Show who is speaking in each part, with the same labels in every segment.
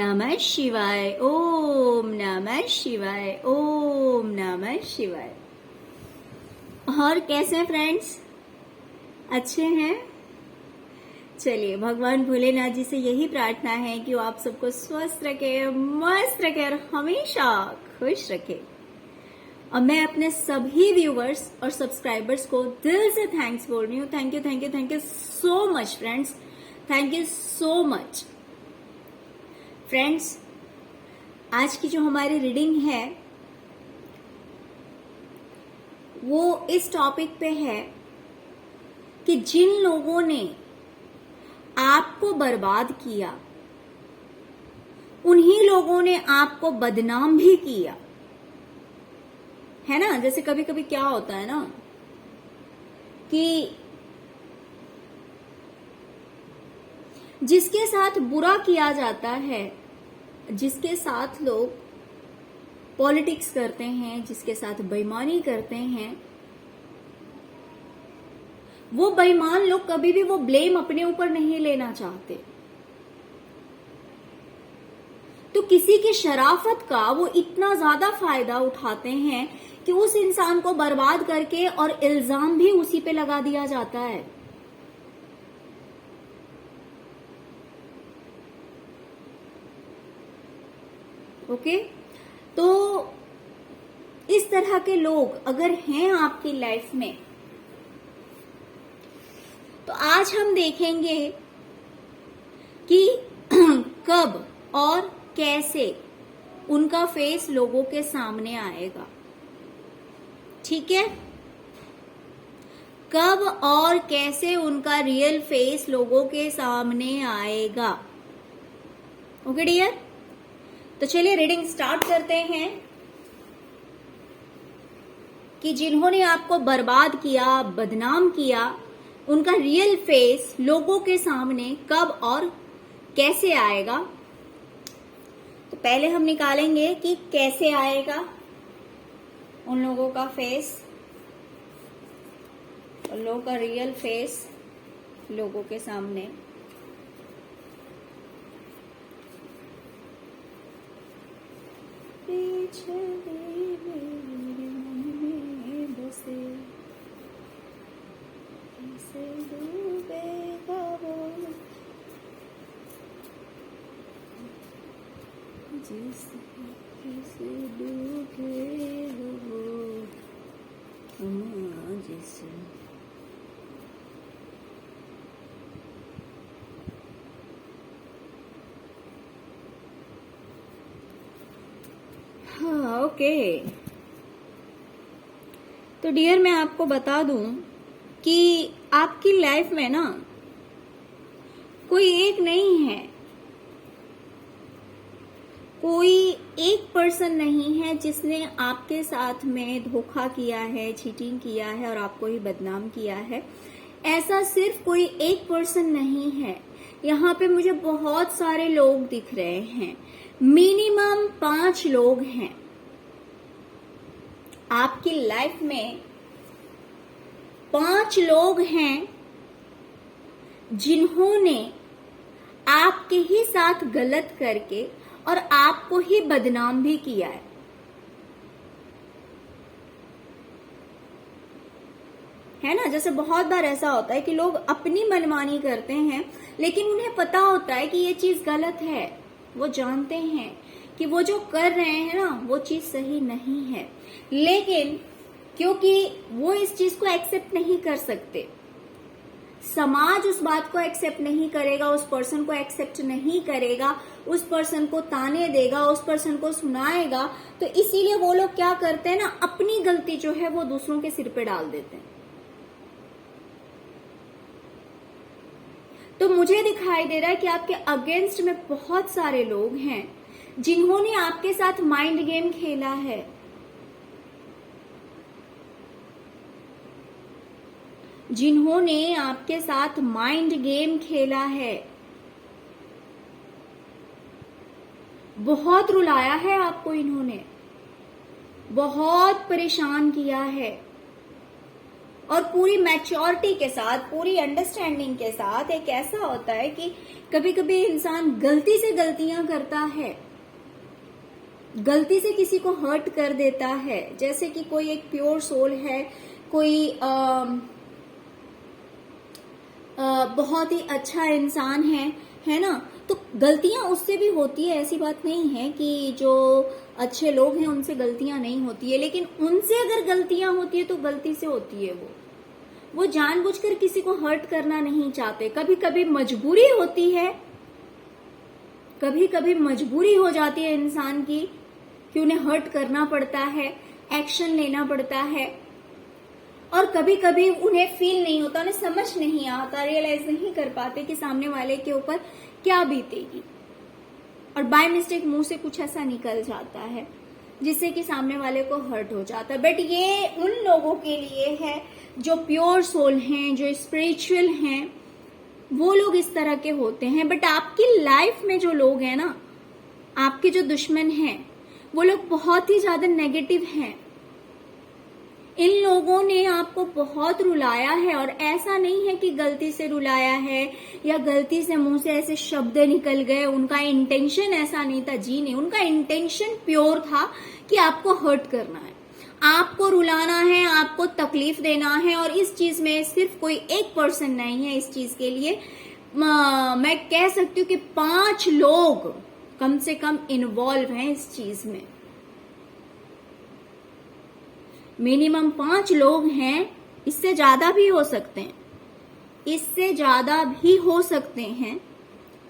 Speaker 1: नमः शिवाय, ओम नमः शिवाय, ओम नमः शिवाय। और कैसे हैं फ्रेंड्स? अच्छे हैं? चलिए, भगवान भोलेनाथ जी से यही प्रार्थना है कि वो आप सबको स्वस्थ रखे, मस्त रखे और हमेशा खुश रखे। और मैं अपने सभी व्यूवर्स और सब्सक्राइबर्स को दिल से थैंक्स बोल रही हूँ। Thank you, thank you, thank you so much friends, thank you so much friends. आज की जो हमारी रीडिंग है वो इस टॉपिक पे है कि जिन लोगों ने आपको बर्बाद किया उन्हीं लोगों ने आपको बदनाम भी किया है ना। जैसे कभी कभी क्या होता है ना कि जिसके साथ बुरा किया जाता है, जिसके साथ लोग पॉलिटिक्स करते हैं, जिसके साथ बेईमानी करते हैं, वो बेईमान लोग कभी भी वो ब्लेम अपने ऊपर नहीं लेना चाहते। तो किसी की शराफत का वो इतना ज्यादा फायदा उठाते हैं कि उस इंसान को बर्बाद करके और इल्जाम भी उसी पे लगा दिया जाता है। ओके, तो इस तरह के लोग अगर हैं आपकी लाइफ में तो आज हम देखेंगे कि कब और कैसे उनका फेस लोगों के सामने आएगा। ठीक है, कब और कैसे उनका रियल फेस लोगों के सामने आएगा। ओके डियर, तो चलिए रीडिंग स्टार्ट करते हैं कि जिन्होंने आपको बर्बाद किया, बदनाम किया, उनका रियल फेस लोगों के सामने कब और कैसे आएगा। तो पहले हम निकालेंगे कि कैसे आएगा उन लोगों का फेस, उन लोगों का रियल फेस लोगों के सामने। जिसे डूबे हो जिसे हाँ ओके। तो डियर मैं आपको बता दूं कि आपकी लाइफ में ना कोई एक नहीं है, कोई एक पर्सन नहीं है जिसने आपके साथ में धोखा किया है, चीटिंग किया है और आपको ही बदनाम किया है। ऐसा सिर्फ कोई एक पर्सन नहीं है। यहाँ पे मुझे बहुत सारे लोग दिख रहे हैं, मिनिमम 5 लोग हैं आपकी लाइफ में। 5 लोग हैं जिन्होंने आपके ही साथ गलत करके और आपको ही बदनाम भी किया है ना। जैसे बहुत बार ऐसा होता है कि लोग अपनी मनमानी करते हैं लेकिन उन्हें पता होता है कि ये चीज गलत है। वो जानते हैं कि वो जो कर रहे हैं ना वो चीज सही नहीं है, लेकिन क्योंकि वो इस चीज को एक्सेप्ट नहीं कर सकते, समाज उस बात को एक्सेप्ट नहीं करेगा, उस पर्सन को एक्सेप्ट नहीं करेगा, उस पर्सन को ताने देगा, उस पर्सन को सुनाएगा, तो इसीलिए वो लोग क्या करते हैं ना, अपनी गलती जो है वो दूसरों के सिर पे डाल देते हैं। तो मुझे दिखाई दे रहा है कि आपके अगेंस्ट में बहुत सारे लोग हैं जिन्होंने आपके साथ माइंड गेम खेला है, जिन्होंने आपके साथ माइंड गेम खेला है, बहुत रुलाया है आपको इन्होंने, बहुत परेशान किया है। और पूरी मैच्योरिटी के साथ, पूरी अंडरस्टैंडिंग के साथ। एक ऐसा होता है कि कभी कभी इंसान गलती से गलतियां करता है, गलती से किसी को हर्ट कर देता है। जैसे कि कोई एक प्योर सोल है, कोई बहुत ही अच्छा इंसान है ना, तो गलतियां उससे भी होती है। ऐसी बात नहीं है कि जो अच्छे लोग हैं उनसे गलतियां नहीं होती है, लेकिन उनसे अगर गलतियां होती है तो गलती से होती है। वो जानबूझकर किसी को हर्ट करना नहीं चाहते। कभी कभी मजबूरी होती है, कभी कभी मजबूरी हो जाती है इंसान की कि उन्हें हर्ट करना पड़ता है, एक्शन लेना पड़ता है। और कभी कभी उन्हें फील नहीं होता, उन्हें समझ नहीं आता, रियलाइज नहीं कर पाते कि सामने वाले के ऊपर क्या बीतेगी, और बाय मिस्टेक मुंह से कुछ ऐसा निकल जाता है जिससे कि सामने वाले को हर्ट हो जाता है। बट ये उन लोगों के लिए है जो प्योर सोल हैं, जो स्पिरिचुअल हैं, वो लोग इस तरह के होते हैं। बट आपकी लाइफ में जो लोग हैं ना, आपके जो दुश्मन हैं, वो लोग बहुत ही ज्यादा नेगेटिव हैं। इन लोगों ने आपको बहुत रुलाया है, और ऐसा नहीं है कि गलती से रुलाया है या गलती से मुंह से ऐसे शब्द निकल गए। उनका इंटेंशन ऐसा नहीं था, जी नहीं, उनका इंटेंशन प्योर था कि आपको हर्ट करना है, आपको रुलाना है, आपको तकलीफ देना है। और इस चीज में सिर्फ कोई एक पर्सन नहीं है, इस चीज के लिए मैं कह सकती हूँ कि 5 लोग कम से कम इन्वॉल्व हैं इस चीज में। मिनिमम 5 लोग हैं, इससे ज्यादा भी हो सकते हैं, इससे ज्यादा भी हो सकते हैं,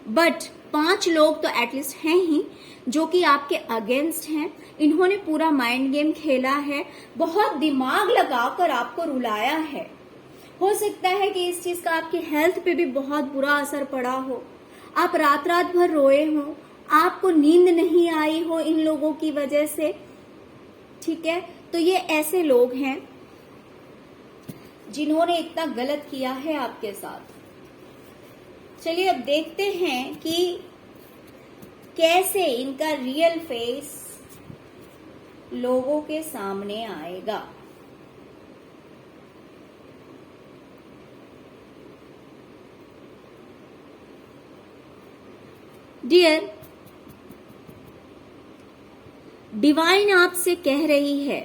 Speaker 1: बट 5 लोग तो एटलीस्ट हैं ही जो कि आपके अगेंस्ट हैं। इन्होंने पूरा माइंड गेम खेला है, बहुत दिमाग लगाकर आपको रुलाया है। हो सकता है कि इस चीज का आपकी हेल्थ पे भी बहुत बुरा असर पड़ा हो, आप रात रात भर रोए हो, आपको नींद नहीं आई हो इन लोगों की वजह से। ठीक है, तो ये ऐसे लोग हैं जिन्होंने इतना गलत किया है आपके साथ। चलिए अब देखते हैं कि कैसे इनका रियल फेस लोगों के सामने आएगा। डियर, डिवाइन आपसे कह रही है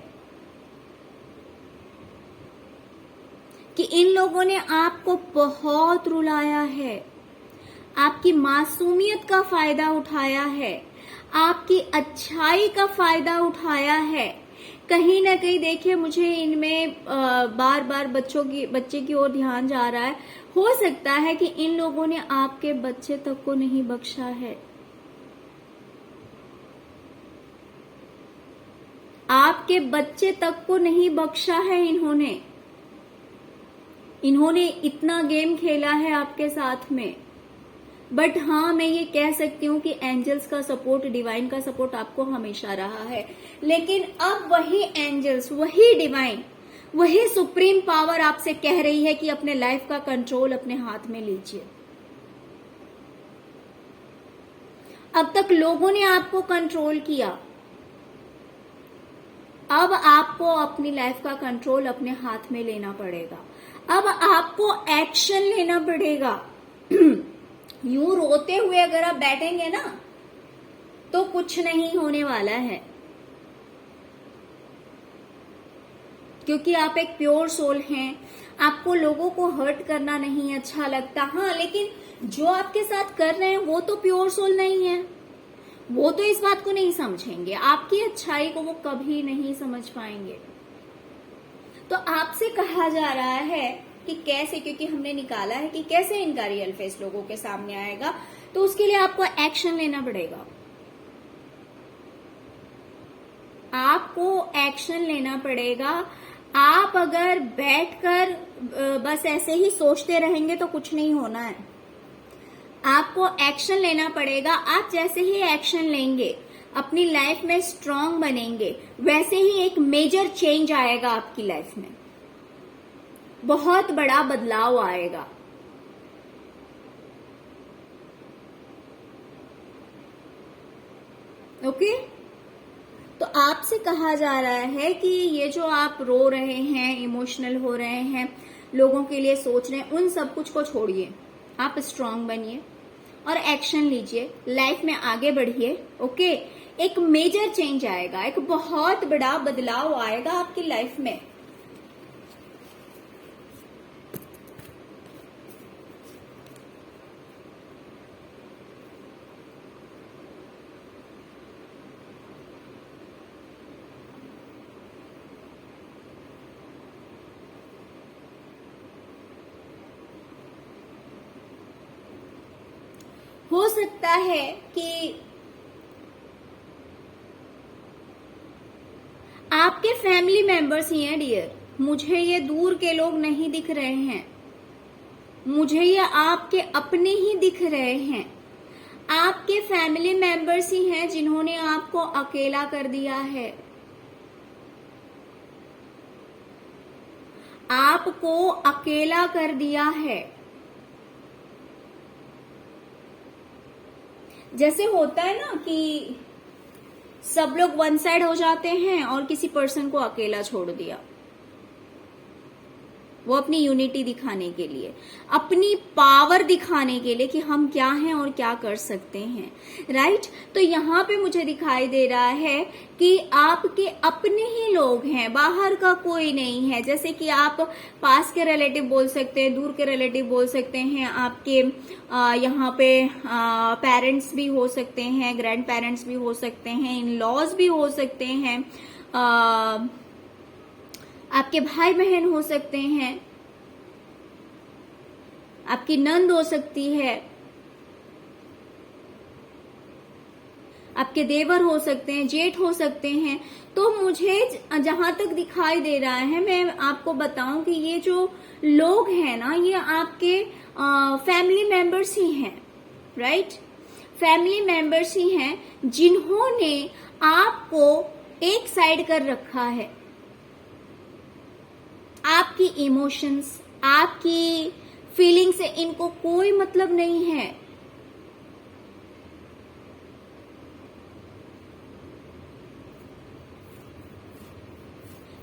Speaker 1: कि इन लोगों ने आपको बहुत रुलाया है, आपकी मासूमियत का फायदा उठाया है, आपकी अच्छाई का फायदा उठाया है। कहीं ना कहीं देखिए, मुझे इनमें बार बार बच्चे की ओर ध्यान जा रहा है। हो सकता है कि इन लोगों ने आपके बच्चे तक को नहीं बख्शा है। आपके बच्चे तक को नहीं बख्शा है इन्होंने इतना गेम खेला है आपके साथ में। बट हाँ, मैं ये कह सकती हूँ कि एंजल्स का सपोर्ट, डिवाइन का सपोर्ट आपको हमेशा रहा है। लेकिन अब वही एंजल्स, वही डिवाइन, वही सुप्रीम पावर आपसे कह रही है कि अपने लाइफ का कंट्रोल अपने हाथ में लीजिए। अब तक लोगों ने आपको कंट्रोल किया, अब आपको अपनी लाइफ का कंट्रोल अपने हाथ में लेना पड़ेगा। अब आपको एक्शन लेना पड़ेगा। यूं रोते हुए अगर आप बैठेंगे ना तो कुछ नहीं होने वाला है, क्योंकि आप एक प्योर सोल हैं। आपको लोगों को हर्ट करना नहीं अच्छा लगता। हाँ, लेकिन जो आपके साथ कर रहे हैं वो तो प्योर सोल नहीं है, वो तो इस बात को नहीं समझेंगे, आपकी अच्छाई को वो कभी नहीं समझ पाएंगे। तो आपसे कहा जा रहा है कि कैसे, क्योंकि हमने निकाला है कि कैसे इनका रियल फेस लोगों के सामने आएगा, तो उसके लिए आपको एक्शन लेना पड़ेगा। आपको एक्शन लेना पड़ेगा। आप अगर बैठकर बस ऐसे ही सोचते रहेंगे तो कुछ नहीं होना है। आपको एक्शन लेना पड़ेगा। आप जैसे ही एक्शन लेंगे, अपनी लाइफ में स्ट्रांग बनेंगे, वैसे ही एक मेजर चेंज आएगा आपकी लाइफ में, बहुत बड़ा बदलाव आएगा। ओके, तो आपसे कहा जा रहा है कि ये जो आप रो रहे हैं, इमोशनल हो रहे हैं, लोगों के लिए सोच रहे हैं, उन सब कुछ को छोड़िए। आप स्ट्रांग बनिए और एक्शन लीजिए, लाइफ में आगे बढ़िए। ओके, एक मेजर चेंज आएगा, एक बहुत बड़ा बदलाव आएगा आपकी लाइफ में। हो सकता है कि आपके फैमिली मेंबर्स ही हैं डियर, मुझे ये दूर के लोग नहीं दिख रहे हैं, मुझे ये आपके अपने ही दिख रहे हैं। आपके फैमिली मेंबर्स ही हैं जिन्होंने आपको अकेला कर दिया है, आपको अकेला कर दिया है। जैसे होता है ना कि सब लोग वन साइड हो जाते हैं और किसी पर्सन को अकेला छोड़ दिया, वो अपनी यूनिटी दिखाने के लिए, अपनी पावर दिखाने के लिए कि हम क्या हैं और क्या कर सकते हैं, राइट। तो यहाँ पे मुझे दिखाई दे रहा है कि आपके अपने ही लोग हैं, बाहर का कोई नहीं है। जैसे कि आप पास के रिलेटिव बोल सकते हैं, दूर के रिलेटिव बोल सकते हैं, आपके यहाँ पे पेरेंट्स भी हो सकते हैं, ग्रैंड पेरेंट्स भी हो सकते हैं, इन लॉज भी हो सकते हैं, आपके भाई बहन हो सकते हैं, आपकी नंद हो सकती है, आपके देवर हो सकते हैं, जेठ हो सकते हैं। तो मुझे जहां तक दिखाई दे रहा है, मैं आपको बताऊं कि ये जो लोग हैं ना, ये आपके फैमिली मेंबर्स ही हैं, राइट। फैमिली मेंबर्स ही हैं जिन्होंने आपको एक साइड कर रखा है। आपकी इमोशंस, आपकी फीलिंग से इनको कोई मतलब नहीं है।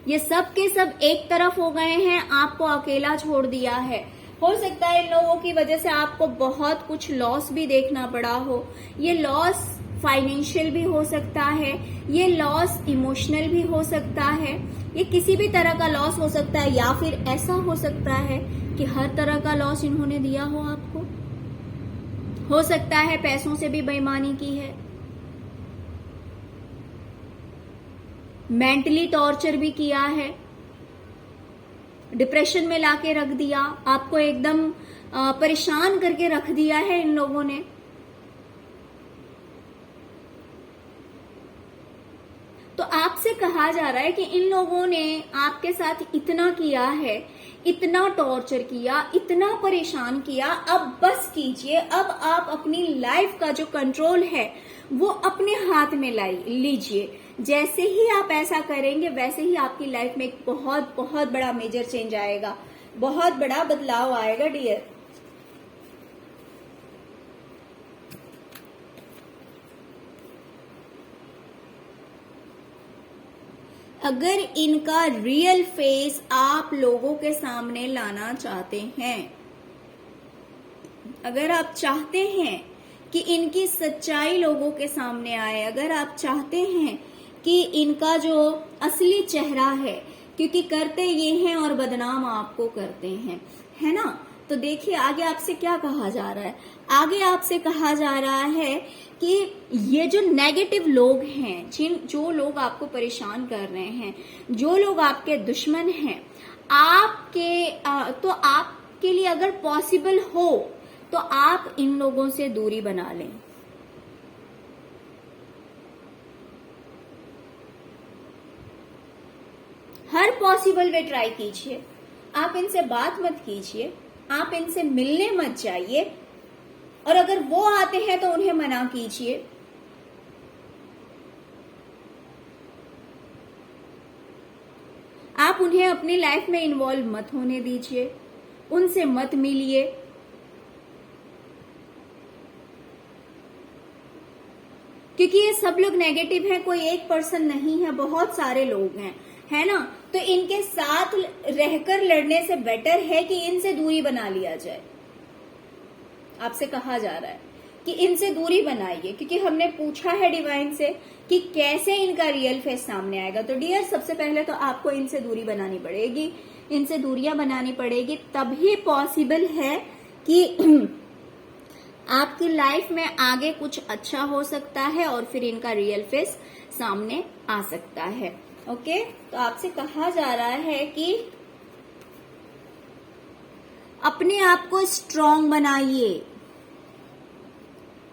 Speaker 1: ये सब के सब एक तरफ हो गए हैं, आपको अकेला छोड़ दिया है। हो सकता है इन लोगों की वजह से आपको बहुत कुछ लॉस भी देखना पड़ा हो। ये लॉस फाइनेंशियल भी हो सकता है, ये लॉस इमोशनल भी हो सकता है, ये किसी भी तरह का लॉस हो सकता है, या फिर ऐसा हो सकता है कि हर तरह का लॉस इन्होंने दिया हो आपको। हो सकता है पैसों से भी बेईमानी की है, मेंटली टॉर्चर भी किया है, डिप्रेशन में लाके रख दिया, आपको एकदम परेशान करके रख दिया है इन लोगों ने। तो आपसे कहा जा रहा है कि इन लोगों ने आपके साथ इतना किया है, इतना टॉर्चर किया, इतना परेशान किया, अब बस कीजिए। अब आप अपनी लाइफ का जो कंट्रोल है वो अपने हाथ में लीजिए। जैसे ही आप ऐसा करेंगे वैसे ही आपकी लाइफ में एक बहुत बहुत बड़ा मेजर चेंज आएगा, बहुत बड़ा बदलाव आएगा डियर। अगर इनका रियल फेस आप लोगों के सामने लाना चाहते हैं, अगर आप चाहते हैं कि इनकी सच्चाई लोगों के सामने आए, अगर आप चाहते हैं कि इनका जो असली चेहरा है, क्योंकि करते ये हैं और बदनाम आपको करते हैं, है ना। तो देखिए आगे आपसे क्या कहा जा रहा है। आगे आपसे कहा जा रहा है कि ये जो नेगेटिव लोग हैं, जो लोग आपको परेशान कर रहे हैं, जो लोग आपके दुश्मन हैं, तो आपके लिए अगर पॉसिबल हो तो आप इन लोगों से दूरी बना लें। हर पॉसिबल वे ट्राई कीजिए। आप इनसे बात मत कीजिए, आप इनसे मिलने मत जाइए, और अगर वो आते हैं तो उन्हें मना कीजिए। आप उन्हें अपनी लाइफ में इन्वॉल्व मत होने दीजिए, उनसे मत मिलिए। क्योंकि ये सब लोग नेगेटिव हैं, कोई एक पर्सन नहीं है, बहुत सारे लोग हैं, है ना। तो इनके साथ रहकर लड़ने से बेटर है कि इनसे दूरी बना लिया जाए। आपसे कहा जा रहा है कि इनसे दूरी बनाइए, क्योंकि हमने पूछा है डिवाइन से कि कैसे इनका रियल फेस सामने आएगा। तो डियर, सबसे पहले तो आपको इनसे दूरी बनानी पड़ेगी, इनसे दूरियां बनानी पड़ेगी, तभी पॉसिबल है कि आपकी लाइफ में आगे कुछ अच्छा हो सकता है और फिर इनका रियल फेस सामने आ सकता है। ओके, तो आपसे कहा जा रहा है कि अपने आप को स्ट्रांग बनाइए,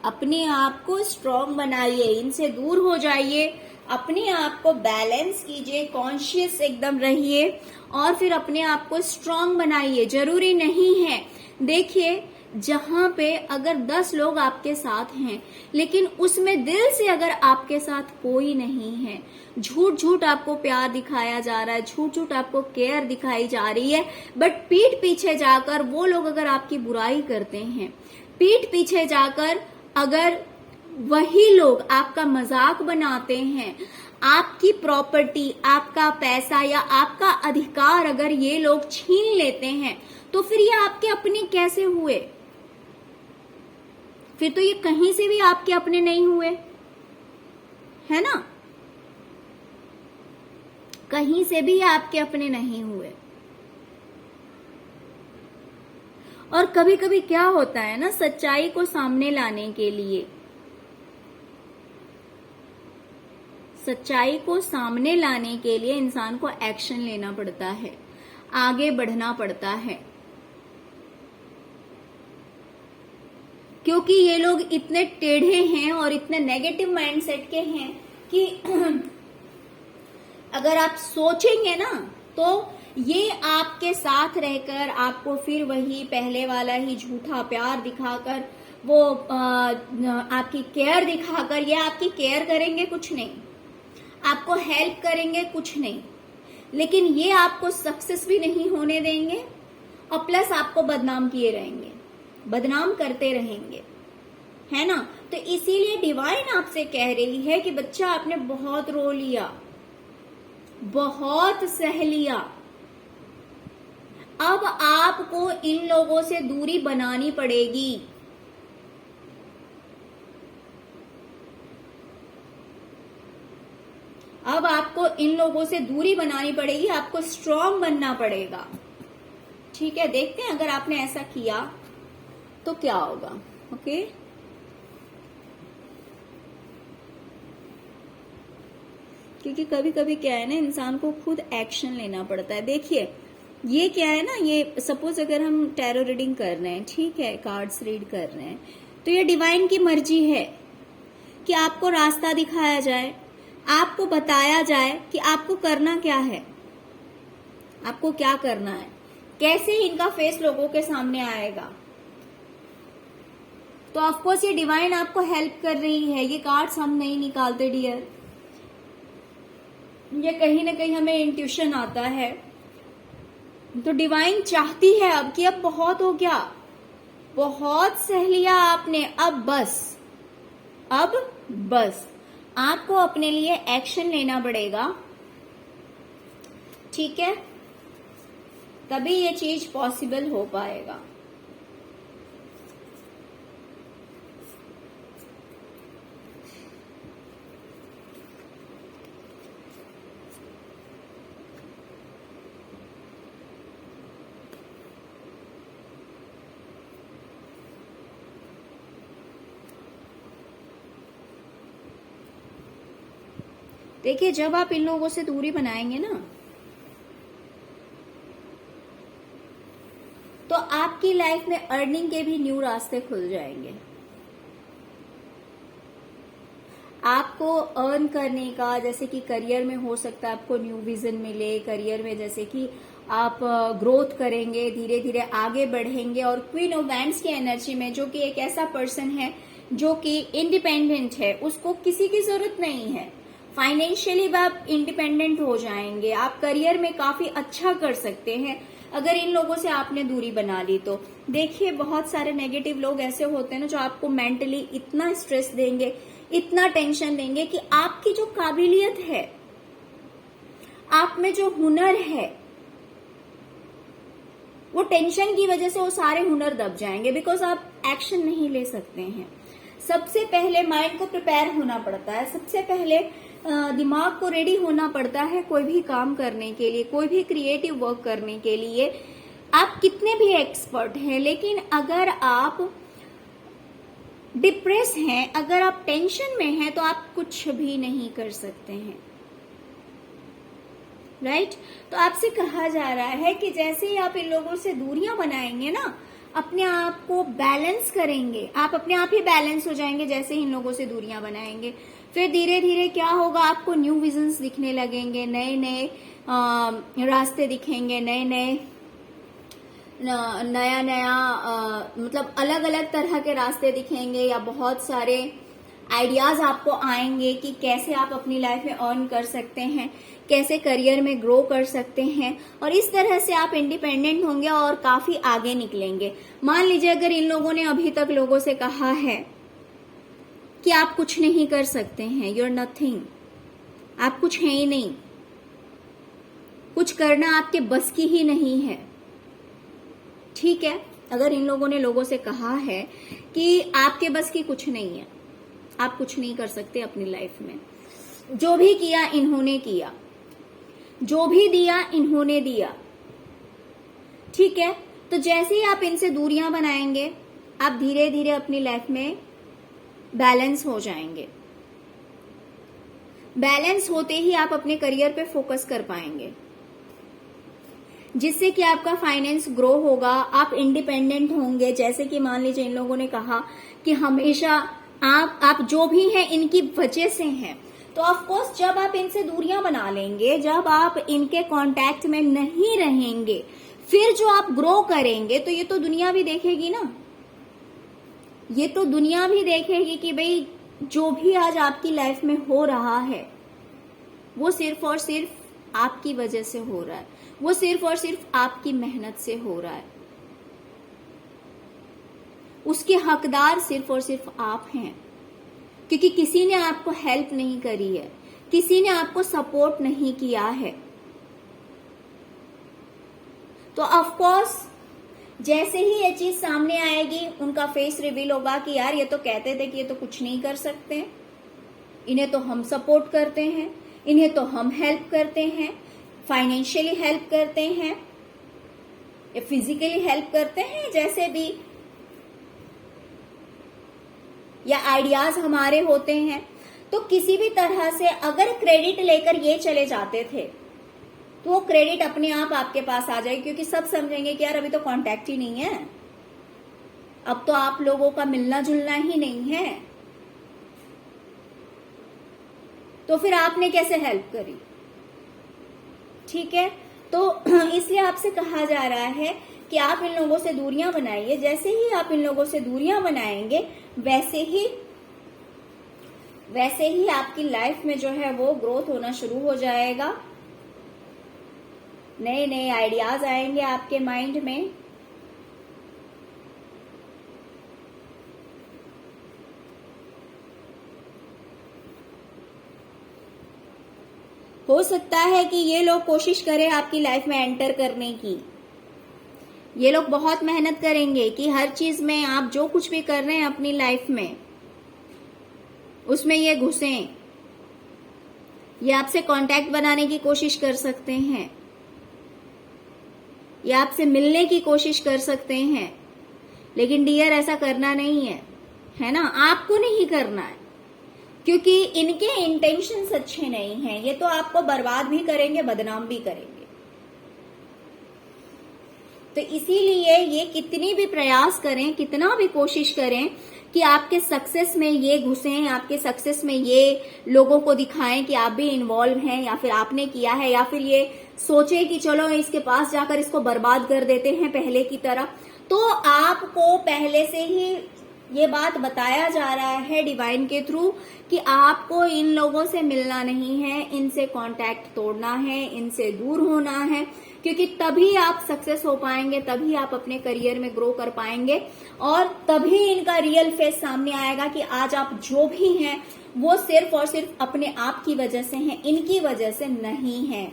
Speaker 1: अपने आप को स्ट्रांग बनाइए, इनसे दूर हो जाइए, अपने आप को बैलेंस कीजिए, कॉन्शियस एकदम रहिए और फिर अपने आप को स्ट्रांग बनाइए। जरूरी नहीं है, देखिए जहां पे अगर 10 लोग आपके साथ हैं लेकिन उसमें दिल से अगर आपके साथ कोई नहीं है, झूठ झूठ आपको प्यार दिखाया जा रहा है, झूठ झूठ आपको केयर दिखाई जा रही है, बट पीठ पीछे जाकर वो लोग अगर आपकी बुराई करते हैं, पीठ पीछे जाकर अगर वही लोग आपका मजाक बनाते हैं, आपकी प्रॉपर्टी, आपका पैसा या आपका अधिकार अगर ये लोग छीन लेते हैं, तो फिर ये आपके अपने कैसे हुए? फिर तो ये कहीं से भी आपके अपने नहीं हुए, है ना। कहीं से भी आपके अपने नहीं हुए। और कभी कभी क्या होता है ना, सच्चाई को सामने लाने के लिए, सच्चाई को सामने लाने के लिए इंसान को एक्शन लेना पड़ता है, आगे बढ़ना पड़ता है, क्योंकि ये लोग इतने टेढ़े हैं और इतने नेगेटिव माइंडसेट के हैं कि अगर आप सोचेंगे ना तो ये आपके साथ रहकर आपको फिर वही पहले वाला ही झूठा प्यार दिखाकर, वो आपकी केयर दिखाकर, ये आपकी केयर करेंगे कुछ नहीं, आपको हेल्प करेंगे कुछ नहीं, लेकिन ये आपको सक्सेस भी नहीं होने देंगे और प्लस आपको बदनाम किए रहेंगे, बदनाम करते रहेंगे, है ना। तो इसीलिए डिवाइन आपसे कह रही है कि बच्चा आपने बहुत रो लिया, बहुत सह लिया, अब आपको इन लोगों से दूरी बनानी पड़ेगी। अब आपको इन लोगों से दूरी बनानी पड़ेगी, आपको स्ट्रांग बनना पड़ेगा। ठीक है, देखते हैं अगर आपने ऐसा किया तो क्या होगा। ओके, क्योंकि कभी कभी क्या है ना, इंसान को खुद एक्शन लेना पड़ता है। देखिए ये क्या है ना, ये सपोज अगर हम टैरो रीडिंग कर रहे हैं, ठीक है, कार्ड्स रीड कर रहे हैं, तो ये डिवाइन की मर्जी है कि आपको रास्ता दिखाया जाए, आपको बताया जाए कि आपको करना क्या है, आपको क्या करना है, कैसे इनका फेस लोगों के सामने आएगा। तो ऑफकोर्स ये डिवाइन आपको हेल्प कर रही है। ये कार्ड्स हम नहीं निकालते डियर, ये कहीं ना कहीं हमें इंट्यूशन आता है। तो डिवाइन चाहती है अब कि अब बहुत हो गया, बहुत सह लिया आपने, अब बस आपको अपने लिए एक्शन लेना पड़ेगा, ठीक है, तभी ये चीज पॉसिबल हो पाएगा। देखिए जब आप इन लोगों से दूरी बनाएंगे ना, तो आपकी लाइफ में अर्निंग के भी न्यू रास्ते खुल जाएंगे। आपको अर्न करने का, जैसे कि करियर में हो सकता है आपको न्यू विजन मिले, करियर में जैसे कि आप ग्रोथ करेंगे, धीरे धीरे आगे बढ़ेंगे। और क्वीन ऑफ वैंड्स की एनर्जी में, जो कि एक ऐसा पर्सन है जो कि इंडिपेंडेंट है, उसको किसी की जरूरत नहीं है, फाइनेंशियली आप इंडिपेंडेंट हो जाएंगे, आप करियर में काफी अच्छा कर सकते हैं। अगर इन लोगों से आपने दूरी बना ली तो देखिए बहुत सारे नेगेटिव लोग ऐसे होते हैं ना जो आपको मेंटली इतना स्ट्रेस देंगे, इतना टेंशन देंगे कि आपकी जो काबिलियत है, आप में जो हुनर है, वो टेंशन की वजह से वो सारे हुनर दब जाएंगे, बिकॉज आप एक्शन नहीं ले सकते हैं। सबसे पहले माइंड को प्रिपेयर होना पड़ता है, सबसे पहले दिमाग को रेडी होना पड़ता है कोई भी काम करने के लिए, कोई भी क्रिएटिव वर्क करने के लिए। आप कितने भी एक्सपर्ट हैं, लेकिन अगर आप डिप्रेस हैं, अगर आप टेंशन में हैं, तो आप कुछ भी नहीं कर सकते हैं, राइट? तो आपसे कहा जा रहा है कि जैसे ही आप इन लोगों से दूरियां बनाएंगे ना, अपने आप को बैलेंस करेंगे, आप अपने आप ही बैलेंस हो जाएंगे जैसे ही इन लोगों से दूरियां बनाएंगे। फिर धीरे धीरे क्या होगा, आपको न्यू विजन्स दिखने लगेंगे, नए नए रास्ते दिखेंगे, नया नया मतलब अलग अलग तरह के रास्ते दिखेंगे, या बहुत सारे आइडियाज आपको आएंगे कि कैसे आप अपनी लाइफ में अर्न कर सकते हैं, कैसे करियर में ग्रो कर सकते हैं, और इस तरह से आप इंडिपेंडेंट होंगे और काफी आगे निकलेंगे। मान लीजिए अगर इन लोगों ने अभी तक लोगों से कहा है कि आप कुछ नहीं कर सकते हैं, यू आर नथिंग, आप कुछ हैं ही नहीं, कुछ करना आपके बस की ही नहीं है, ठीक है? अगर इन लोगों ने लोगों से कहा है कि आपके बस की कुछ नहीं है, आप कुछ नहीं कर सकते अपनी लाइफ में, जो भी किया इन्होंने किया, जो भी दिया इन्होंने दिया, ठीक है? तो जैसे ही आप इनसे दूरियां बनाएंगे, आप धीरे धीरे अपनी लाइफ में बैलेंस हो जाएंगे। बैलेंस होते ही आप अपने करियर पे फोकस कर पाएंगे, जिससे कि आपका फाइनेंस ग्रो होगा, आप इंडिपेंडेंट होंगे। जैसे कि मान लीजिए इन लोगों ने कहा कि हमेशा आप जो भी हैं इनकी वजह से हैं, तो ऑफ कोर्स जब आप इनसे दूरियां बना लेंगे, जब आप इनके कांटेक्ट में नहीं रहेंगे, फिर जो आप ग्रो करेंगे, तो ये तो दुनिया भी देखेगी ना, ये तो दुनिया भी देखेगी कि भाई जो भी आज आपकी लाइफ में हो रहा है वो सिर्फ और सिर्फ आपकी वजह से हो रहा है, वो सिर्फ और सिर्फ आपकी मेहनत से हो रहा है, उसके हकदार सिर्फ और सिर्फ आप हैं, क्योंकि किसी ने आपको हेल्प नहीं करी है, किसी ने आपको सपोर्ट नहीं किया है। तो ऑफ कोर्स जैसे ही ये चीज सामने आएगी, उनका फेस रिवील होगा कि यार ये तो कहते थे कि ये तो कुछ नहीं कर सकते, इन्हें तो हम सपोर्ट करते हैं, इन्हें तो हम हेल्प करते हैं, फाइनेंशियली हेल्प करते हैं या फिजिकली हेल्प करते हैं, जैसे भी, या आइडियाज हमारे होते हैं। तो किसी भी तरह से अगर क्रेडिट लेकर ये चले जाते थे, तो वो क्रेडिट अपने आप आपके पास आ जाएगी, क्योंकि सब समझेंगे कि यार अभी तो कांटेक्ट ही नहीं है, अब तो आप लोगों का मिलना जुलना ही नहीं है, तो फिर आपने कैसे हेल्प करी, ठीक है? तो इसलिए आपसे कहा जा रहा है कि आप इन लोगों से दूरियां बनाइए। जैसे ही आप इन लोगों से दूरियां बनाएंगे, वैसे ही आपकी लाइफ में जो है वो ग्रोथ होना शुरू हो जाएगा, नए नए आइडियाज आएंगे आपके माइंड में। हो सकता है कि ये लोग कोशिश करें आपकी लाइफ में एंटर करने की, ये लोग बहुत मेहनत करेंगे कि हर चीज में आप जो कुछ भी कर रहे हैं अपनी लाइफ में, उसमें ये घुसें, ये आपसे कांटेक्ट बनाने की कोशिश कर सकते हैं, ये आपसे मिलने की कोशिश कर सकते हैं, लेकिन डियर ऐसा करना नहीं है ना? आपको नहीं करना है, क्योंकि इनके इंटेंशंस अच्छे नहीं हैं। ये तो आपको बर्बाद भी करेंगे, बदनाम भी करेंगे। तो इसीलिए ये कितनी भी प्रयास करें, कितना भी कोशिश करें कि आपके सक्सेस में ये घुसें, आपके सक्सेस में ये लोगों को दिखाएं कि आप भी इन्वॉल्व हैं, या फिर आपने किया है, या फिर ये सोचे कि चलो इसके पास जाकर इसको बर्बाद कर देते हैं पहले की तरह। तो आपको पहले से ही ये बात बताया जा रहा है डिवाइन के थ्रू कि आपको इन लोगों से मिलना नहीं है, इनसे कांटेक्ट तोड़ना है, इनसे दूर होना है, क्योंकि तभी आप सक्सेस हो पाएंगे, तभी आप अपने करियर में ग्रो कर पाएंगे और तभी इनका रियल फेस सामने आएगा कि आज आप जो भी हैं वो सिर्फ और सिर्फ अपने आप की वजह से हैं, इनकी वजह से नहीं है।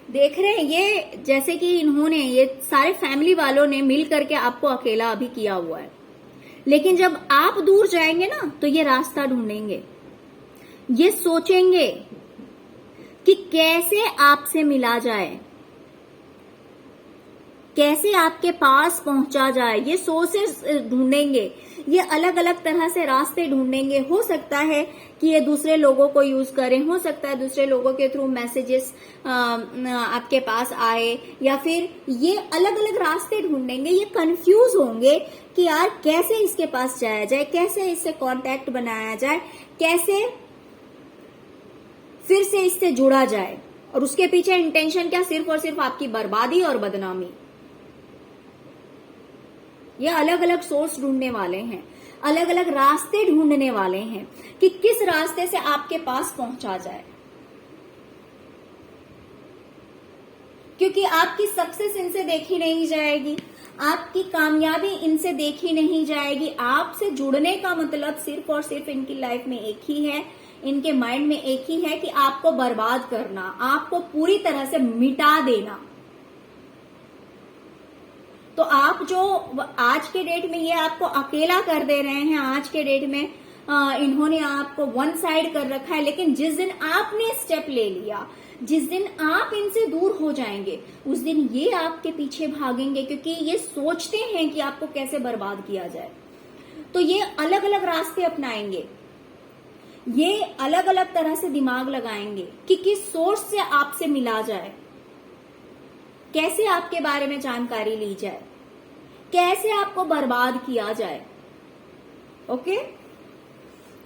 Speaker 1: देख रहे हैं ये, जैसे कि इन्होंने, ये सारे फैमिली वालों ने मिल करके आपको अकेला अभी किया हुआ है, लेकिन जब आप दूर जाएंगे ना तो ये रास्ता ढूंढेंगे, ये सोचेंगे कि कैसे आपसे मिला जाए, कैसे आपके पास पहुंचा जाए, ये सोर्सेस ढूंढेंगे, ये अलग अलग तरह से रास्ते ढूंढेंगे। हो सकता है कि ये दूसरे लोगों को यूज करें, हो सकता है दूसरे लोगों के थ्रू मैसेजेस आपके पास आए, या फिर ये अलग अलग रास्ते ढूंढेंगे। ये कंफ्यूज होंगे कि यार कैसे इसके पास जाया जाए, कैसे इससे कांटेक्ट बनाया जाए, कैसे फिर से इससे जुड़ा जाए, और उसके पीछे इंटेंशन क्या, सिर्फ और सिर्फ आपकी बर्बादी और बदनामी। ये अलग अलग सोर्स ढूंढने वाले हैं, अलग अलग रास्ते ढूंढने वाले हैं कि किस रास्ते से आपके पास पहुंचा जाए, क्योंकि आपकी सक्सेस इनसे देखी नहीं जाएगी, आपकी कामयाबी इनसे देखी नहीं जाएगी। आपसे जुड़ने का मतलब सिर्फ और सिर्फ इनकी लाइफ में एक ही है, इनके माइंड में एक ही है कि आपको बर्बाद करना, आपको पूरी तरह से मिटा देना। तो आप जो आज के डेट में ये आपको अकेला कर दे रहे हैं, आज के डेट में इन्होंने आपको वन साइड कर रखा है, लेकिन जिस दिन आपने स्टेप ले लिया, जिस दिन आप इनसे दूर हो जाएंगे, उस दिन ये आपके पीछे भागेंगे, क्योंकि ये सोचते हैं कि आपको कैसे बर्बाद किया जाए। तो ये अलग अलग रास्ते अपनाएंगे, ये अलग अलग तरह से दिमाग लगाएंगे कि किस सोर्स से आपसे मिला जाए, कैसे आपके बारे में जानकारी ली जाए, कैसे आपको बर्बाद किया जाए। ओके,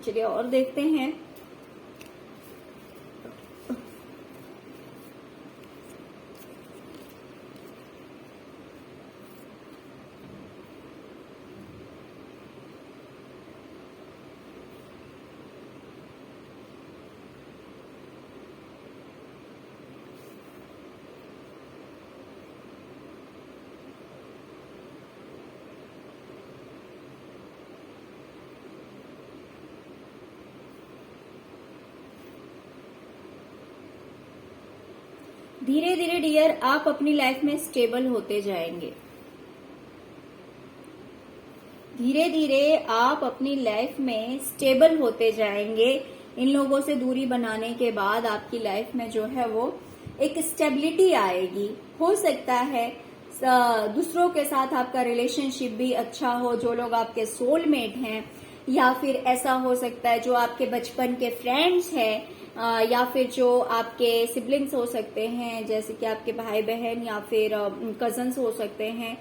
Speaker 1: चलिए और देखते हैं। धीरे धीरे डियर आप अपनी लाइफ में स्टेबल होते जाएंगे, धीरे धीरे आप अपनी लाइफ में स्टेबल होते जाएंगे। इन लोगों से दूरी बनाने के बाद आपकी लाइफ में जो है वो एक स्टेबिलिटी आएगी। हो सकता है दूसरों के साथ आपका रिलेशनशिप भी अच्छा हो, जो लोग आपके सोलमेट हैं, या फिर ऐसा हो सकता है जो आपके बचपन के फ्रेंड्स हैं, या फिर जो आपके सिबलिंग्स हो सकते हैं, जैसे कि आपके भाई बहन या फिर कजन्स हो सकते हैं,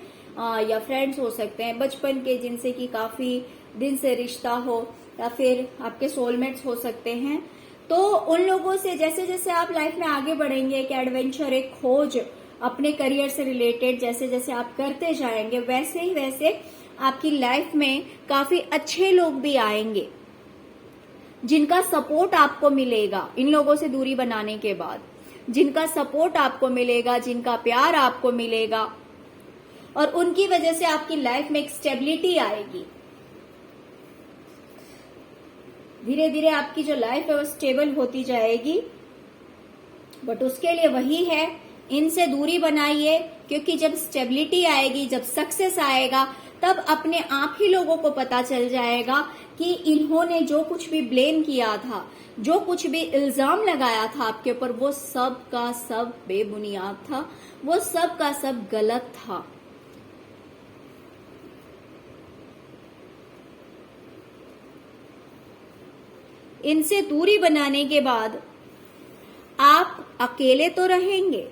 Speaker 1: या फ्रेंड्स हो सकते हैं बचपन के, जिनसे कि काफी दिन से रिश्ता हो, या फिर आपके सोलमेट्स हो सकते हैं। तो उन लोगों से जैसे जैसे आप लाइफ में आगे बढ़ेंगे, एक एडवेंचर, एक खोज अपने करियर से रिलेटेड जैसे जैसे आप करते जाएंगे, वैसे ही वैसे आपकी लाइफ में काफी अच्छे लोग भी आएंगे, जिनका सपोर्ट आपको मिलेगा। इन लोगों से दूरी बनाने के बाद जिनका सपोर्ट आपको मिलेगा, जिनका प्यार आपको मिलेगा, और उनकी वजह से आपकी लाइफ में एक स्टेबिलिटी आएगी। धीरे धीरे आपकी जो लाइफ है वो स्टेबल होती जाएगी। बट उसके लिए वही है, इनसे दूरी बनाइए, क्योंकि जब स्टेबिलिटी आएगी, जब सक्सेस आएगा, तब अपने आप ही लोगों को पता चल जाएगा कि इन्होंने जो कुछ भी ब्लेम किया था, जो कुछ भी इल्जाम लगाया था आपके ऊपर, वो सब का सब बेबुनियाद था, वो सब का सब गलत था। इनसे दूरी बनाने के बाद आप अकेले तो रहेंगे,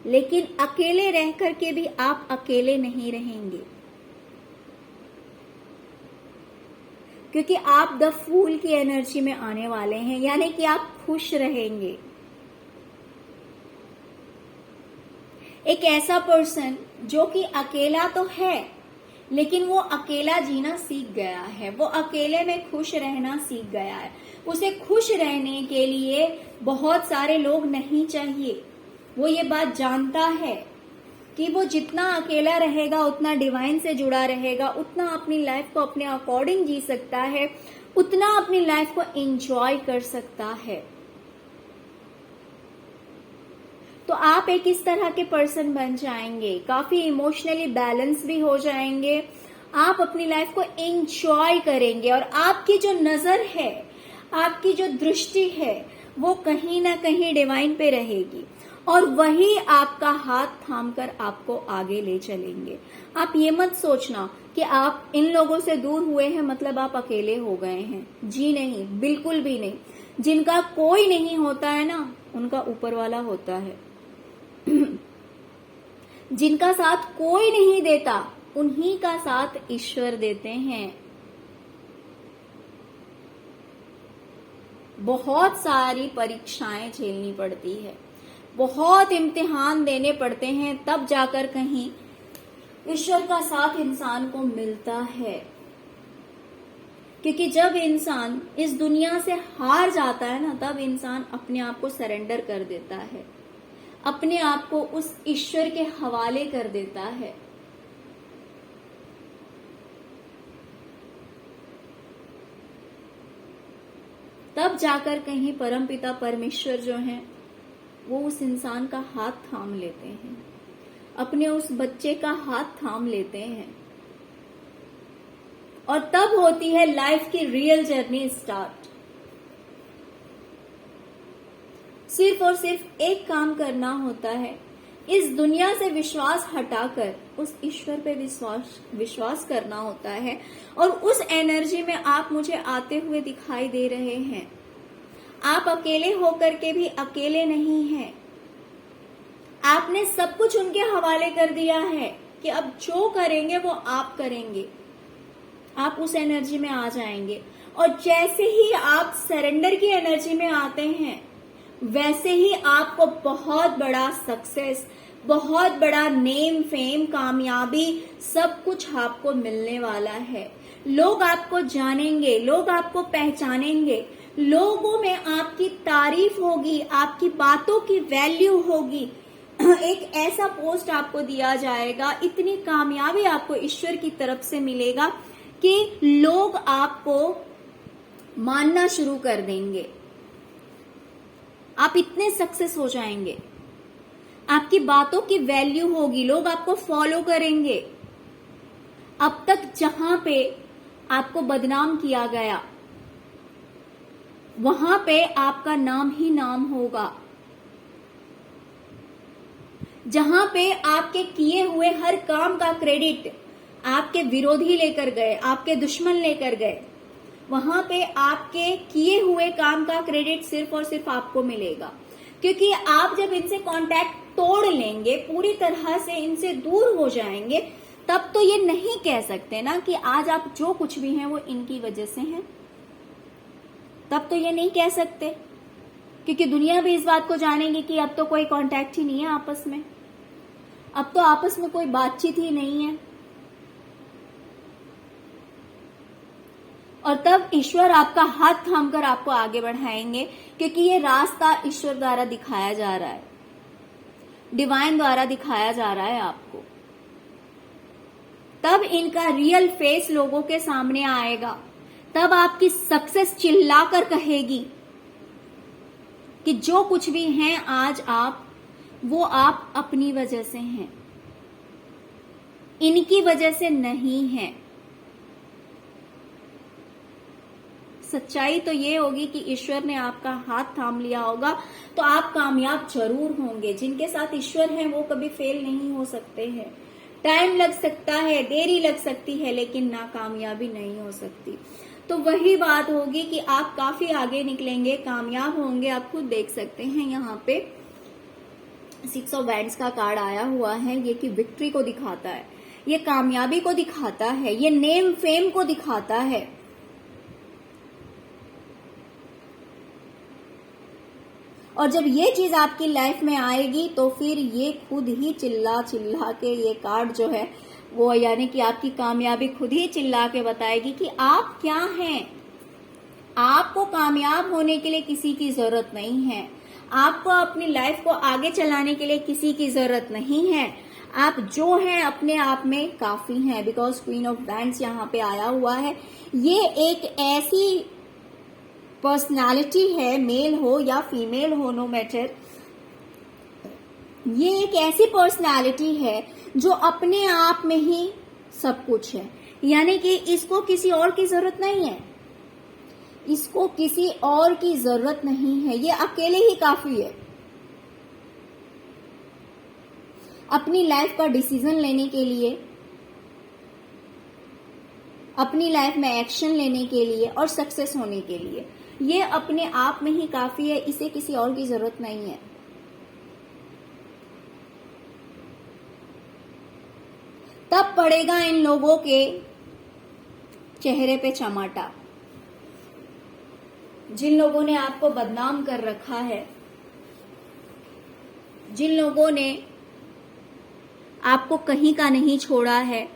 Speaker 1: लेकिन अकेले रह करके भी आप अकेले नहीं रहेंगे। क्योंकि आप द फूल की एनर्जी में आने वाले हैं, यानी कि आप खुश रहेंगे। एक ऐसा पर्सन जो कि अकेला तो है, लेकिन वो अकेला जीना सीख गया है, वो अकेले में खुश रहना सीख गया है। उसे खुश रहने के लिए बहुत सारे लोग नहीं चाहिए। वो ये बात जानता है कि वो जितना अकेला रहेगा उतना डिवाइन से जुड़ा रहेगा, उतना अपनी लाइफ को अपने अकॉर्डिंग जी सकता है, उतना अपनी लाइफ को एंजॉय कर सकता है। तो आप एक इस तरह के पर्सन बन जाएंगे, काफी इमोशनली बैलेंस भी हो जाएंगे, आप अपनी लाइफ को एंजॉय करेंगे और आपकी जो नजर है, आपकी जो दृष्टि है, वो कहीं ना कहीं डिवाइन पे रहेगी और वही आपका हाथ थामकर आपको आगे ले चलेंगे। आप ये मत सोचना कि आप इन लोगों से दूर हुए हैं मतलब आप अकेले हो गए हैं। जी नहीं, बिल्कुल भी नहीं। जिनका कोई नहीं होता है ना, उनका ऊपर वाला होता है। जिनका साथ कोई नहीं देता, उन्हीं का साथ ईश्वर देते हैं। बहुत सारी परीक्षाएं झेलनी पड़ती है, बहुत इम्तिहान देने पड़ते हैं, तब जाकर कहीं ईश्वर का साथ इंसान को मिलता है। क्योंकि जब इंसान इस दुनिया से हार जाता है ना, तब इंसान अपने आप को सरेंडर कर देता है, अपने आप को उस ईश्वर के हवाले कर देता है। तब जाकर कहीं परमपिता परमेश्वर जो हैं, वो उस इंसान का हाथ थाम लेते हैं, अपने उस बच्चे का हाथ थाम लेते हैं और तब होती है लाइफ की रियल जर्नी स्टार्ट। सिर्फ और सिर्फ एक काम करना होता है, इस दुनिया से विश्वास हटाकर उस ईश्वर पे विश्वास करना होता है। और उस एनर्जी में आप मुझे आते हुए दिखाई दे रहे हैं। आप अकेले होकर के भी अकेले नहीं हैं। आपने सब कुछ उनके हवाले कर दिया है कि अब जो करेंगे वो आप करेंगे। आप उस एनर्जी में आ जाएंगे और जैसे ही आप सरेंडर की एनर्जी में आते हैं, वैसे ही आपको बहुत बड़ा सक्सेस, बहुत बड़ा नेम, फेम, कामयाबी, सब कुछ आपको मिलने वाला है। लोग आपको जानेंगे, लोग आपको पहचानेंगे, लोगों में आपकी तारीफ होगी, आपकी बातों की वैल्यू होगी। एक ऐसा पोस्ट आपको दिया जाएगा, इतनी कामयाबी आपको ईश्वर की तरफ से मिलेगा कि लोग आपको मानना शुरू कर देंगे। आप इतने सक्सेस हो जाएंगे, आपकी बातों की वैल्यू होगी, लोग आपको फॉलो करेंगे। अब तक जहां पे आपको बदनाम किया गया, वहां पे आपका नाम ही नाम होगा। जहां पे आपके किए हुए हर काम का क्रेडिट आपके विरोधी लेकर गए, आपके दुश्मन लेकर गए, वहां पे आपके किए हुए काम का क्रेडिट सिर्फ और सिर्फ आपको मिलेगा। क्योंकि आप जब इनसे कांटेक्ट तोड़ लेंगे, पूरी तरह से इनसे दूर हो जाएंगे, तब तो ये नहीं कह सकते ना कि आज आप जो कुछ भी हैं वो इनकी वजह से हैं। तब तो ये नहीं कह सकते, क्योंकि दुनिया भी इस बात को जानेगी कि अब तो कोई कांटेक्ट ही नहीं है आपस में, अब तो आपस में कोई बातचीत ही नहीं है। और तब ईश्वर आपका हाथ थामकर आपको आगे बढ़ाएंगे, क्योंकि ये रास्ता ईश्वर द्वारा दिखाया जा रहा है, डिवाइन द्वारा दिखाया जा रहा है आपको। तब इनका रियल फेस लोगों के सामने आएगा, तब आपकी सक्सेस चिल्लाकर कहेगी कि जो कुछ भी हैं आज आप, वो आप अपनी वजह से हैं, इनकी वजह से नहीं है। सच्चाई तो ये होगी कि ईश्वर ने आपका हाथ थाम लिया होगा तो आप कामयाब जरूर होंगे। जिनके साथ ईश्वर है वो कभी फेल नहीं हो सकते हैं। टाइम लग सकता है, देरी लग सकती है, लेकिन नाकामयाबी नहीं हो सकती। तो वही बात होगी कि आप काफी आगे निकलेंगे, कामयाब होंगे। आप खुद देख सकते हैं यहाँ पे 6 ऑफ वैंड्स का कार्ड आया हुआ है, ये कि विक्ट्री को दिखाता है, ये कामयाबी को दिखाता है, ये नेम फेम को दिखाता है। और जब ये चीज आपकी लाइफ में आएगी तो फिर ये खुद ही चिल्ला चिल्ला के ये कार्ड जो है वो, यानी कि आपकी कामयाबी खुद ही चिल्ला के बताएगी कि आप क्या हैं। आपको कामयाब होने के लिए किसी की जरूरत नहीं है, आपको अपनी लाइफ को आगे चलाने के लिए किसी की जरूरत नहीं है। आप जो हैं अपने आप में काफी हैं, बिकॉज क्वीन ऑफ वैंड्स यहाँ पे आया हुआ है। ये एक ऐसी पर्सनालिटी है, मेल हो या फीमेल हो नो मैटर, ये एक ऐसी पर्सनालिटी है जो अपने आप में ही सब कुछ है, यानी कि इसको किसी और की जरूरत नहीं है, इसको किसी और की जरूरत नहीं है, ये अकेले ही काफी है अपनी लाइफ का डिसीजन लेने के लिए, अपनी लाइफ में एक्शन लेने के लिए और सक्सेस होने के लिए। ये अपने आप में ही काफी है, इसे किसी और की जरूरत नहीं है। तब पड़ेगा इन लोगों के चेहरे पे चमाटा, जिन लोगों ने आपको बदनाम कर रखा है, जिन लोगों ने आपको कहीं का नहीं छोड़ा है,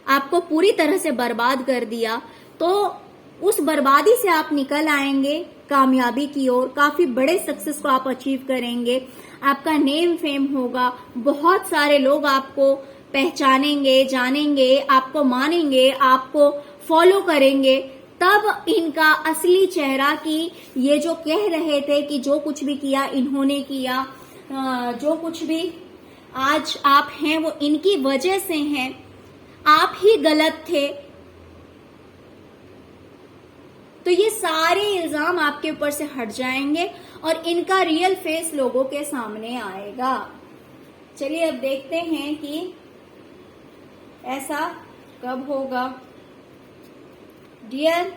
Speaker 1: आपको पूरी तरह से बर्बाद कर दिया, तो उस बर्बादी से आप निकल आएंगे कामयाबी की ओर। काफी बड़े सक्सेस को आप अचीव करेंगे, आपका नेम फेम होगा, बहुत सारे लोग आपको पहचानेंगे, जानेंगे, आपको मानेंगे, आपको फॉलो करेंगे। तब इनका असली चेहरा कि ये जो कह रहे थे कि जो कुछ भी किया इन्होंने किया, जो कुछ भी आज आप हैं वो इनकी वजह से हैं, आप ही गलत थे, तो ये सारे इल्जाम आपके ऊपर से हट जाएंगे और इनका रियल फेस लोगों के सामने आएगा। चलिए अब देखते हैं कि ऐसा कब होगा। डियर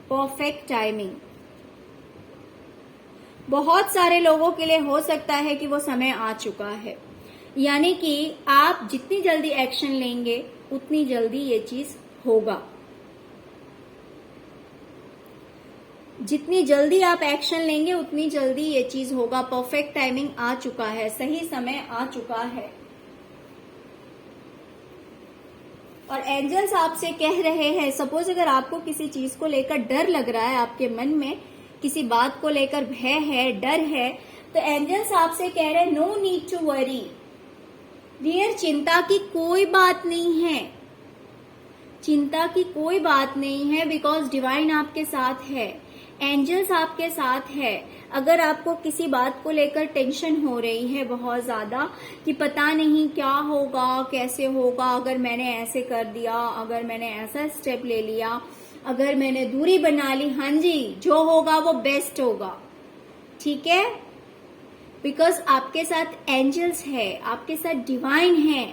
Speaker 1: परफेक्ट टाइमिंग, बहुत सारे लोगों के लिए हो सकता है कि वो समय आ चुका है, यानी कि आप जितनी जल्दी एक्शन लेंगे उतनी जल्दी ये चीज होगा। जितनी जल्दी आप एक्शन लेंगे उतनी जल्दी ये चीज होगा। परफेक्ट टाइमिंग आ चुका है, सही समय आ चुका है। और एंजल्स आपसे कह रहे हैं, सपोज अगर आपको किसी चीज को लेकर डर लग रहा है, आपके मन में किसी बात को लेकर भय है, डर है, तो एंजल्स आपसे कह रहे हैं no need to worry dear, चिंता की कोई बात नहीं है, चिंता की कोई बात नहीं है, बिकॉज डिवाइन आपके साथ है, एंजल्स आपके साथ है। अगर आपको किसी बात को लेकर टेंशन हो रही है बहुत ज्यादा कि पता नहीं क्या होगा, कैसे होगा, अगर मैंने ऐसे कर दिया, अगर मैंने ऐसा स्टेप ले लिया, अगर मैंने दूरी बना ली, हाँ जी, जो होगा वो बेस्ट होगा, ठीक है, बिकॉज आपके साथ एंजल्स है, आपके साथ डिवाइन है।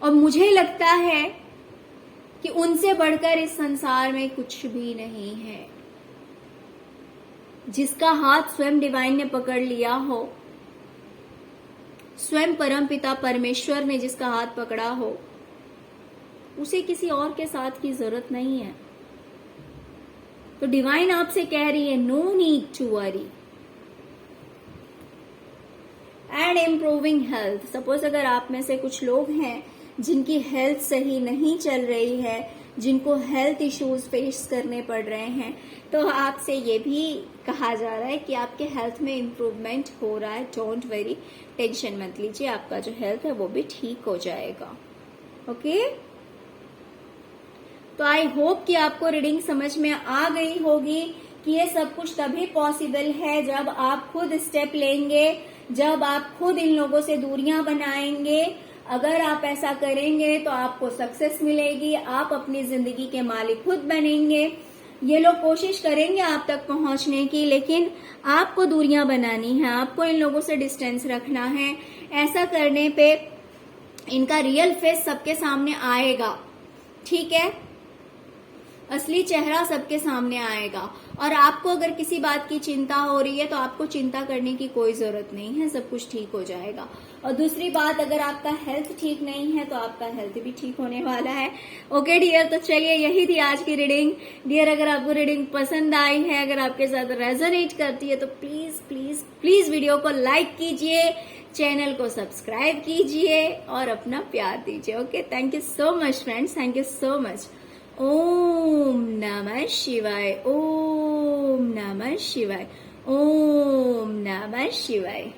Speaker 1: और मुझे लगता है कि उनसे बढ़कर इस संसार में कुछ भी नहीं है। जिसका हाथ स्वयं डिवाइन ने पकड़ लिया हो, स्वयं परमपिता परमेश्वर ने जिसका हाथ पकड़ा हो, उसे किसी और के साथ की जरूरत नहीं है। तो डिवाइन आपसे कह रही है no need to worry and improving health. Suppose अगर आप में से कुछ लोग हैं जिनकी हेल्थ सही नहीं चल रही है, जिनको हेल्थ इश्यूज फेस करने पड़ रहे हैं, तो आपसे ये भी कहा जा रहा है कि आपके हेल्थ में इम्प्रूवमेंट हो रहा है। डोंट वेरी, टेंशन मत लीजिए, आपका जो हेल्थ है वो भी ठीक हो जाएगा। ओके, तो आई होप कि आपको रीडिंग समझ में आ गई होगी कि ये सब कुछ तभी पॉसिबल है जब आप खुद स्टेप लेंगे, जब आप खुद इन लोगों से दूरियां बनाएंगे। अगर आप ऐसा करेंगे तो आपको सक्सेस मिलेगी, आप अपनी जिंदगी के मालिक खुद बनेंगे। ये लोग कोशिश करेंगे आप तक पहुंचने की, लेकिन आपको दूरियां बनानी है, आपको इन लोगों से डिस्टेंस रखना है। ऐसा करने पे इनका रियल फेस सबके सामने आएगा, ठीक है, असली चेहरा सबके सामने आएगा। और आपको अगर किसी बात की चिंता हो रही है तो आपको चिंता करने की कोई जरूरत नहीं है, सब कुछ ठीक हो जाएगा। और दूसरी बात, अगर आपका हेल्थ ठीक नहीं है तो आपका हेल्थ भी ठीक होने वाला है। ओके डियर, तो चलिए यही थी आज की रीडिंग। डियर, अगर आपको रीडिंग पसंद आई है, अगर आपके साथ रेजोनेट करती है तो प्लीज प्लीज प्लीज वीडियो को लाइक कीजिए, चैनल को सब्सक्राइब कीजिए और अपना प्यार दीजिए। Okay, thank you so much friends, thank you so much. ओम नमः शिवाय, ओम नमः शिवाय, ओम नमः शिवाय।